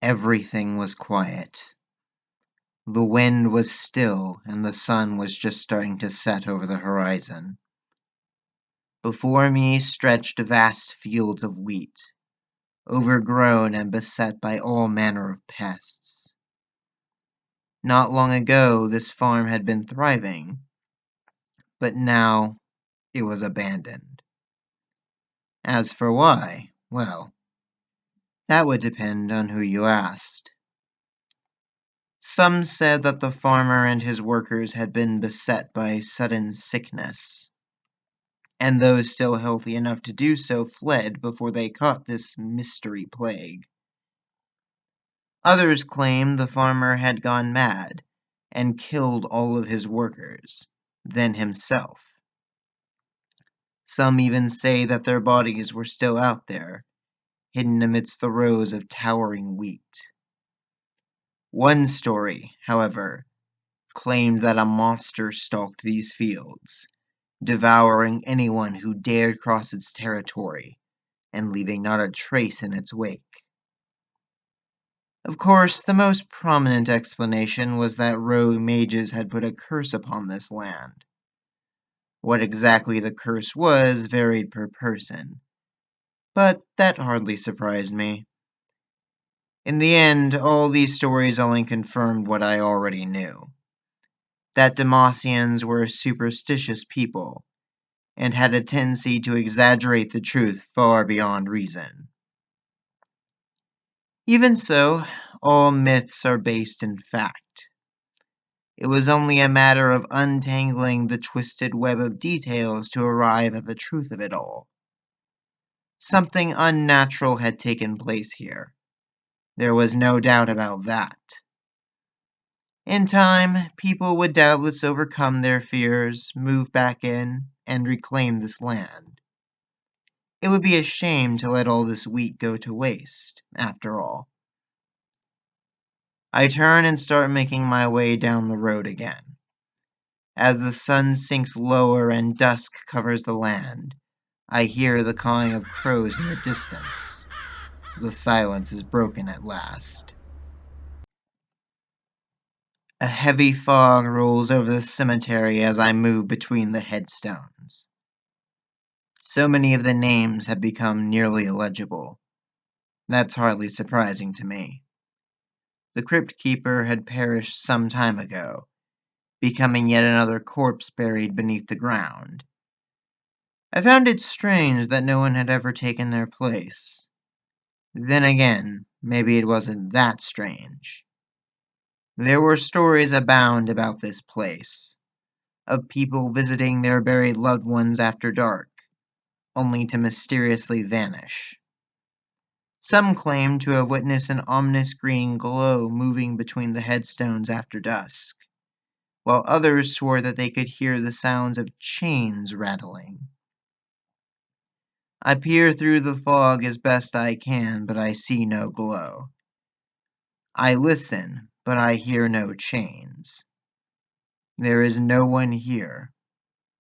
Everything was quiet. The wind was still, and the sun was just starting to set over the horizon. Before me stretched vast fields of wheat, overgrown and beset by all manner of pests. Not long ago, this farm had been thriving, but now it was abandoned. As for why, well, that would depend on who you asked. Some said that the farmer and his workers had been beset by sudden sickness, and those still healthy enough to do so fled before they caught this mystery plague. Others claimed the farmer had gone mad and killed all of his workers, then himself. Some even say that their bodies were still out there, hidden amidst the rows of towering wheat. One story, however, claimed that a monster stalked these fields, devouring anyone who dared cross its territory and leaving not a trace in its wake. Of course, the most prominent explanation was that rogue mages had put a curse upon this land. What exactly the curse was varied per person, but that hardly surprised me. In the end, all these stories only confirmed what I already knew, that Demacians were a superstitious people, and had a tendency to exaggerate the truth far beyond reason. Even so, all myths are based in fact. It was only a matter of untangling the twisted web of details to arrive at the truth of it all. Something unnatural had taken place here. There was no doubt about that. In time, people would doubtless overcome their fears, move back in, and reclaim this land. It would be a shame to let all this wheat go to waste, after all. I turn and start making my way down the road again. As the sun sinks lower and dusk covers the land, I hear the cawing of crows in the distance. The silence is broken at last. A heavy fog rolls over the cemetery as I move between the headstones. So many of the names have become nearly illegible. That's hardly surprising to me. The crypt keeper had perished some time ago, becoming yet another corpse buried beneath the ground. I found it strange that no one had ever taken their place. Then again, maybe it wasn't that strange. There were stories abound about this place, of people visiting their buried loved ones after dark, only to mysteriously vanish. Some claimed to have witnessed an ominous green glow moving between the headstones after dusk, while others swore that they could hear the sounds of chains rattling. I peer through the fog as best I can, but I see no glow. I listen, but I hear no chains. There is no one here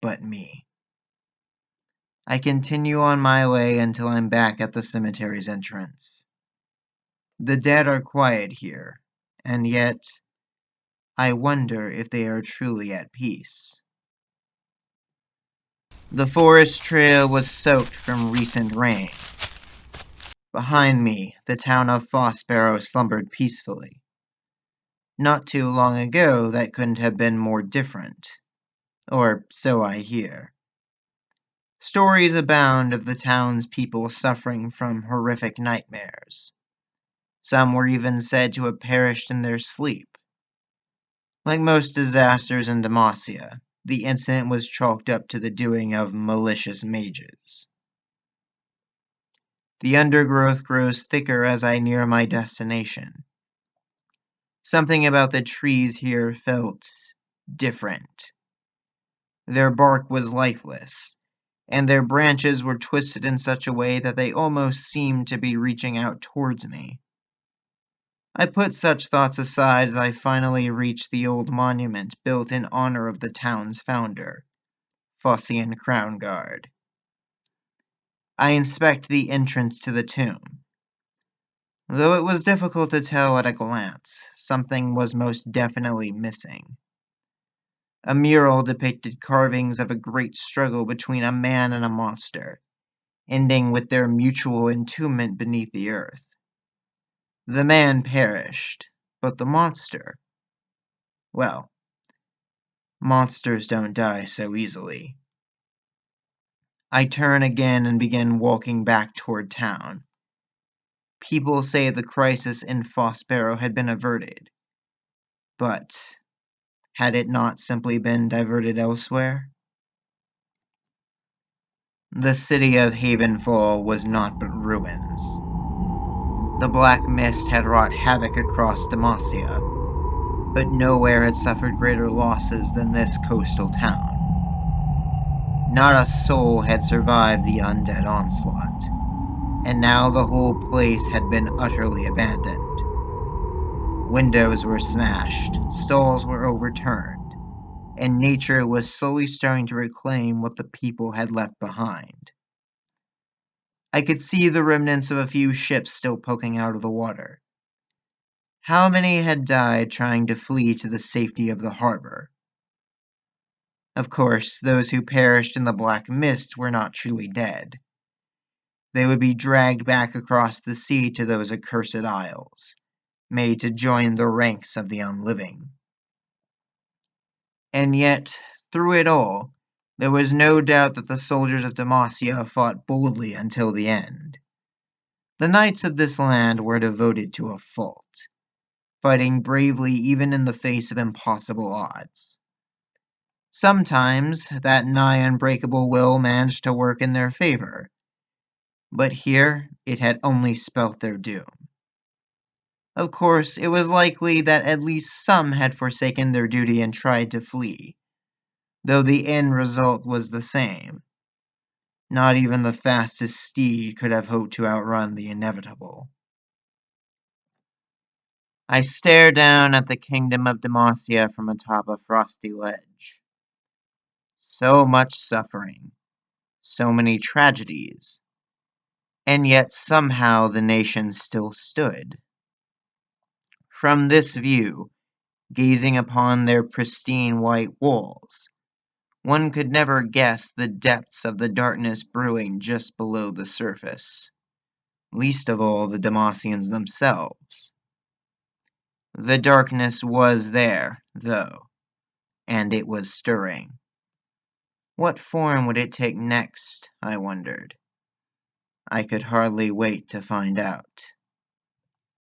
but me. I continue on my way until I'm back at the cemetery's entrance. The dead are quiet here, and yet I wonder if they are truly at peace. The forest trail was soaked from recent rain. Behind me, the town of Fossbarrow slumbered peacefully. Not too long ago, that couldn't have been more different. Or so I hear. Stories abound of the town's people suffering from horrific nightmares. Some were even said to have perished in their sleep. Like most disasters in Demacia, the incident was chalked up to the doing of malicious mages. The undergrowth grows thicker as I near my destination. Something about the trees here felt different. Their bark was lifeless, and their branches were twisted in such a way that they almost seemed to be reaching out towards me. I put such thoughts aside as I finally reached the old monument built in honor of the town's founder, Fossian Crown Guard. I inspect the entrance to the tomb. Though it was difficult to tell at a glance, something was most definitely missing. A mural depicted carvings of a great struggle between a man and a monster, ending with their mutual entombment beneath the earth. The man perished, but the monster, well, monsters don't die so easily. I turn again and begin walking back toward town. People say the crisis in Fossbarrow had been averted, but had it not simply been diverted elsewhere? The city of Havenfall was naught but ruins. The black mist had wrought havoc across Demacia, but nowhere had suffered greater losses than this coastal town. Not a soul had survived the undead onslaught, and now the whole place had been utterly abandoned. Windows were smashed, stalls were overturned, and nature was slowly starting to reclaim what the people had left behind. I could see the remnants of a few ships still poking out of the water. How many had died trying to flee to the safety of the harbor? Of course, those who perished in the black mist were not truly dead. They would be dragged back across the sea to those accursed isles, made to join the ranks of the unliving. And yet, through it all, there was no doubt that the soldiers of Demacia fought boldly until the end. The knights of this land were devoted to a fault, fighting bravely even in the face of impossible odds. Sometimes that nigh unbreakable will managed to work in their favor, but here it had only spelt their doom. Of course, it was likely that at least some had forsaken their duty and tried to flee, though the end result was the same. Not even the fastest steed could have hoped to outrun the inevitable. I stare down at the kingdom of Demacia from atop a frosty ledge. So much suffering, so many tragedies, and yet somehow the nation still stood. From this view, gazing upon their pristine white walls, one could never guess the depths of the darkness brewing just below the surface, least of all the Demacians themselves. The darkness was there, though, and it was stirring. What form would it take next, I wondered. I could hardly wait to find out.